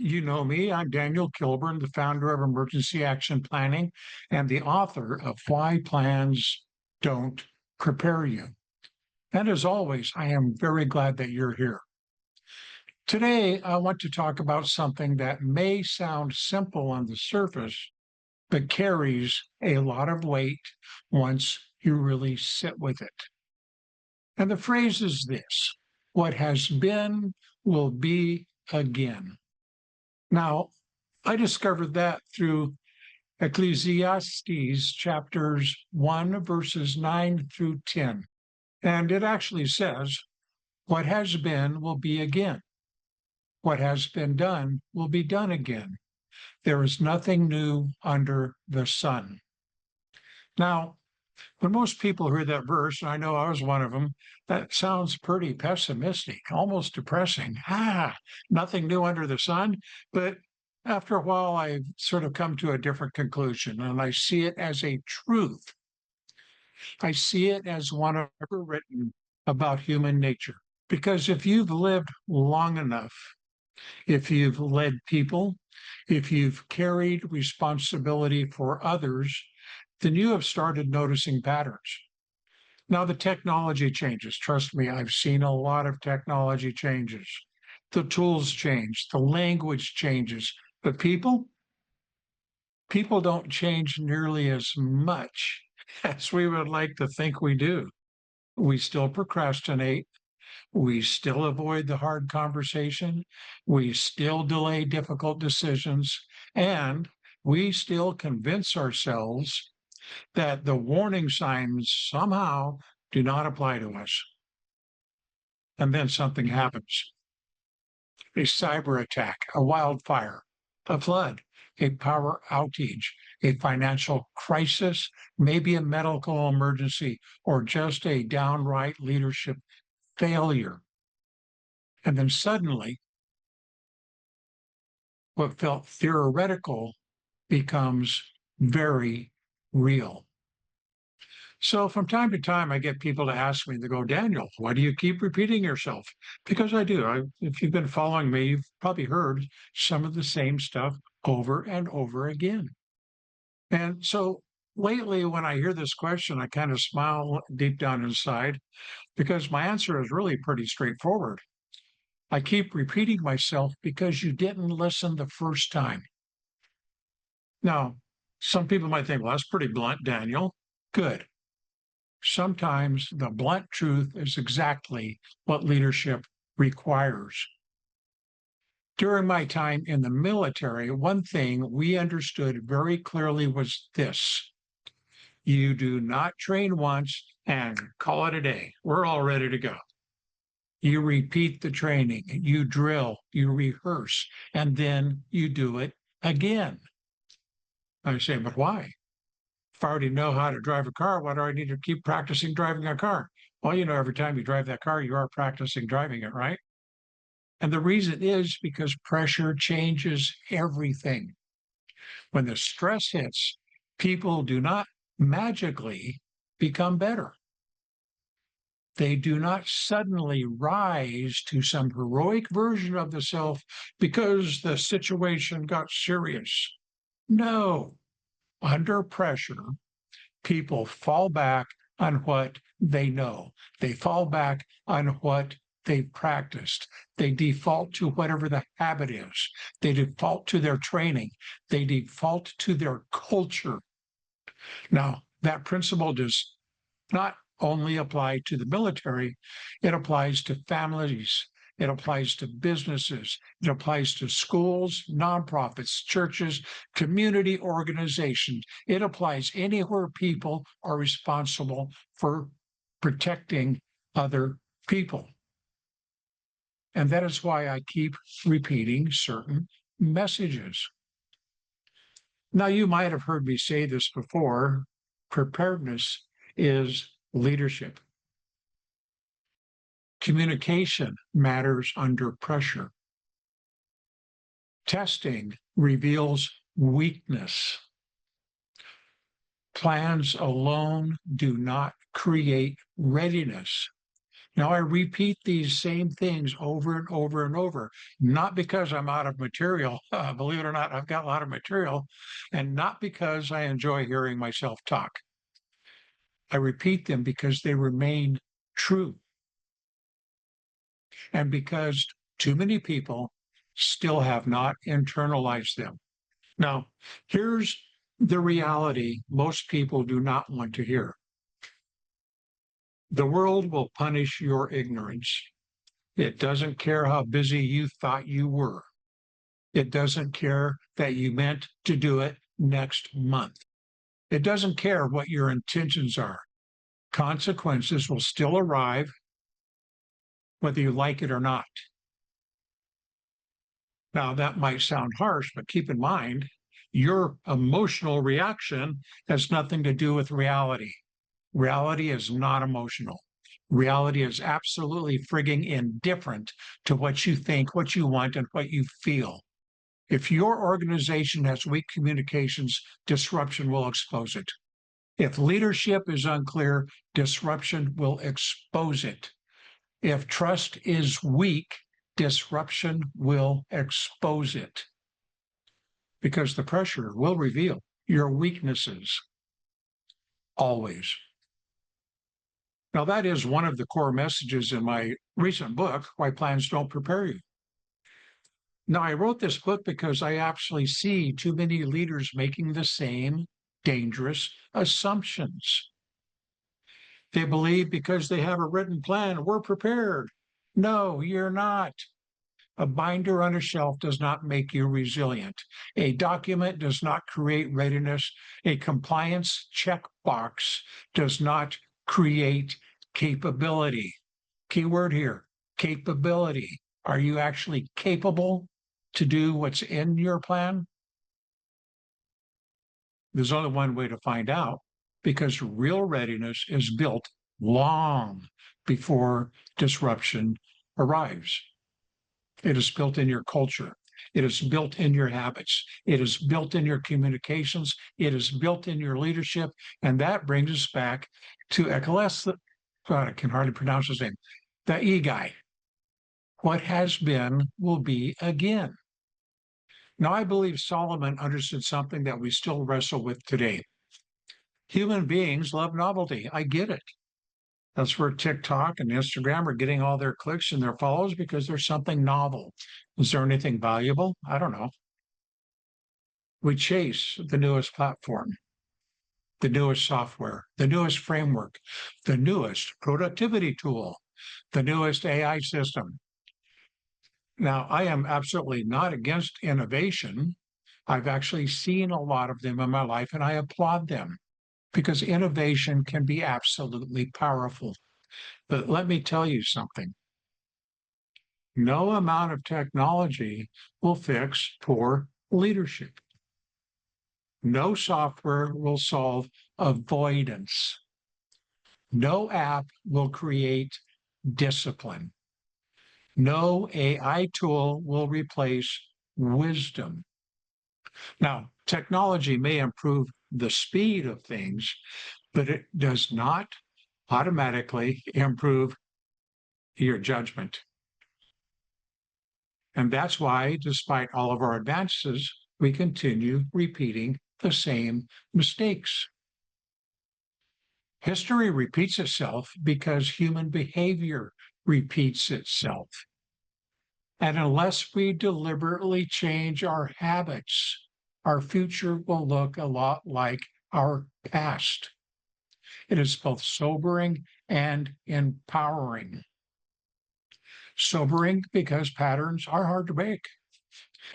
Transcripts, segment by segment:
You know me, I'm Daniel Kilburn, the founder of Emergency Action Planning and the author of Why Plans Don't Prepare You. And as always, I am very glad that you're here. Today, I want to talk about something that may sound simple on the surface, but carries a lot of weight once you really sit with it. And the phrase is this: what has been will be again. Now, I discovered that through Ecclesiastes chapters 1, verses 9 through 10. And it actually says, what has been will be again. What has been done will be done again. There is nothing new under the sun. Now, when most people hear that verse, and I know I was one of them, that sounds pretty pessimistic, almost depressing. Nothing new under the sun. But after a while, I've sort of come to a different conclusion, and I see it as a truth. I see it as one ever written about human nature. Because if you've lived long enough, if you've led people, if you've carried responsibility for others, then you have started noticing patterns. Now, the technology changes. Trust me, I've seen a lot of technology changes. The tools change, the language changes, but people don't change nearly as much as we would like to think we do. We still procrastinate. We still avoid the hard conversation. We still delay difficult decisions. And we still convince ourselves that the warning signs somehow do not apply to us. And then something happens: a cyber attack, a wildfire, a flood, a power outage, a financial crisis, maybe a medical emergency, or just a downright leadership failure. And then suddenly, what felt theoretical becomes very real. So from time to time, I get people to ask me, they go, Daniel, why do you keep repeating yourself? Because I do. If you've been following me, you've probably heard some of the same stuff over and over again. And so lately, when I hear this question, I kind of smile deep down inside because my answer is really pretty straightforward. I keep repeating myself because you didn't listen the first time. Now, some people might think, well, that's pretty blunt, Daniel. Good. Sometimes the blunt truth is exactly what leadership requires. During my time in the military, one thing we understood very clearly was this: you do not train once and call it a day. We're all ready to go. You repeat the training, you drill, you rehearse, and then you do it again. I say, but why? If I already know how to drive a car, why do I need to keep practicing driving a car? Well, every time you drive that car, you are practicing driving it, right? And the reason is because pressure changes everything. When the stress hits, people do not magically become better. They do not suddenly rise to some heroic version of the self because the situation got serious. No, under pressure, people fall back on what they know. They fall back on what they've practiced. They default to whatever the habit is. They default to their training. They default to their culture. Now, that principle does not only apply to the military, it applies to families. It applies to businesses. It applies to schools, nonprofits, churches, community organizations. It applies anywhere people are responsible for protecting other people. And that is why I keep repeating certain messages. Now, you might have heard me say this before: preparedness is leadership. Communication matters under pressure. Testing reveals weakness. Plans alone do not create readiness. Now, I repeat these same things over and over and over, not because I'm out of material. Believe it or not, I've got a lot of material, and not because I enjoy hearing myself talk. I repeat them because they remain true and because too many people still have not internalized them. Now, here's the reality most people do not want to hear. The world will punish your ignorance. It doesn't care how busy you thought you were. It doesn't care that you meant to do it next month. It doesn't care what your intentions are. Consequences will still arrive whether you like it or not. Now, that might sound harsh, but keep in mind, your emotional reaction has nothing to do with reality. Reality is not emotional. Reality is absolutely frigging indifferent to what you think, what you want, and what you feel. If your organization has weak communications, disruption will expose it. If leadership is unclear, disruption will expose it. If trust is weak, disruption will expose it because the pressure will reveal your weaknesses always. Now, that is one of the core messages in my recent book, Why Plans Don't Prepare You. Now, I wrote this book because I actually see too many leaders making the same dangerous assumptions. They believe because they have a written plan, we're prepared. No, you're not. A binder on a shelf does not make you resilient. A document does not create readiness. A compliance checkbox does not create capability. Keyword here, capability. Are you actually capable to do what's in your plan? There's only one way to find out, because real readiness is built long before disruption arrives. It is built in your culture. It is built in your habits. It is built in your communications. It is built in your leadership. And that brings us back to Ecclesiastes. God, I can hardly pronounce his name. The E guy. What has been will be again. Now, I believe Solomon understood something that we still wrestle with today. Human beings love novelty. I get it. That's where TikTok and Instagram are getting all their clicks and their follows, because there's something novel. Is there anything valuable? I don't know. We chase the newest platform, the newest software, the newest framework, the newest productivity tool, the newest AI system. Now, I am absolutely not against innovation. I've actually seen a lot of them in my life, and I applaud them because innovation can be absolutely powerful. But let me tell you something. No amount of technology will fix poor leadership. No software will solve avoidance. No app will create discipline. No AI tool will replace wisdom. Now, technology may improve the speed of things, but it does not automatically improve your judgment. And that's why, despite all of our advances, we continue repeating the same mistakes. History repeats itself because human behavior repeats itself. And unless we deliberately change our habits, our future will look a lot like our past. It is both sobering and empowering. Sobering because patterns are hard to break.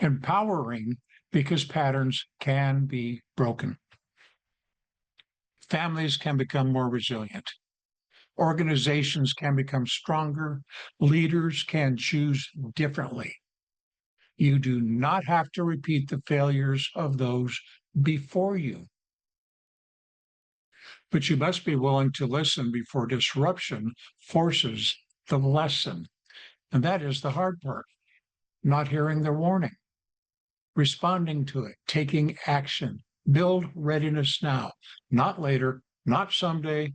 Empowering because patterns can be broken. Families can become more resilient. Organizations can become stronger. Leaders can choose differently. You do not have to repeat the failures of those before you. But you must be willing to listen before disruption forces the lesson. And that is the hard part, not hearing the warning, responding to it, taking action. Build readiness now, not later, not someday,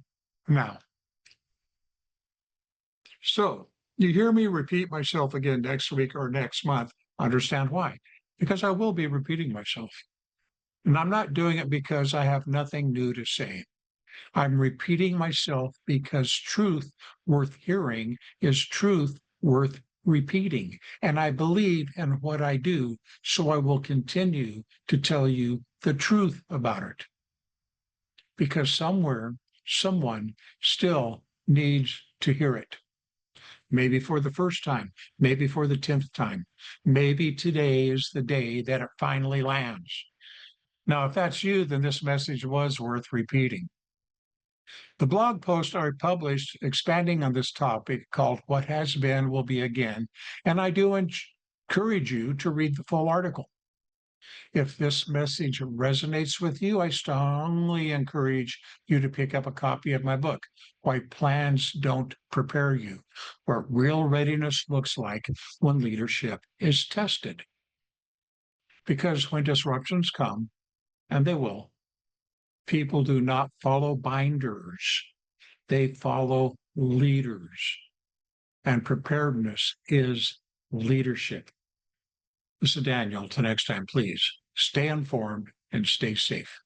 now. So you hear me repeat myself again next week or next month. Understand why? Because I will be repeating myself. And I'm not doing it because I have nothing new to say. I'm repeating myself because truth worth hearing is truth worth repeating. And I believe in what I do, so I will continue to tell you the truth about it. Because somewhere, someone still needs to hear it. Maybe for the first time, maybe for the 10th time. Maybe today is the day that it finally lands. Now, if that's you, then this message was worth repeating. The blog post I published expanding on this topic called What Has Been Will Be Again, and I do encourage you to read the full article. If this message resonates with you, I strongly encourage you to pick up a copy of my book, Why Plans Don't Prepare You, what real readiness looks like when leadership is tested. Because when disruptions come, and they will, people do not follow binders, they follow leaders. And preparedness is leadership. This is Daniel. Till next time, please stay informed and stay safe.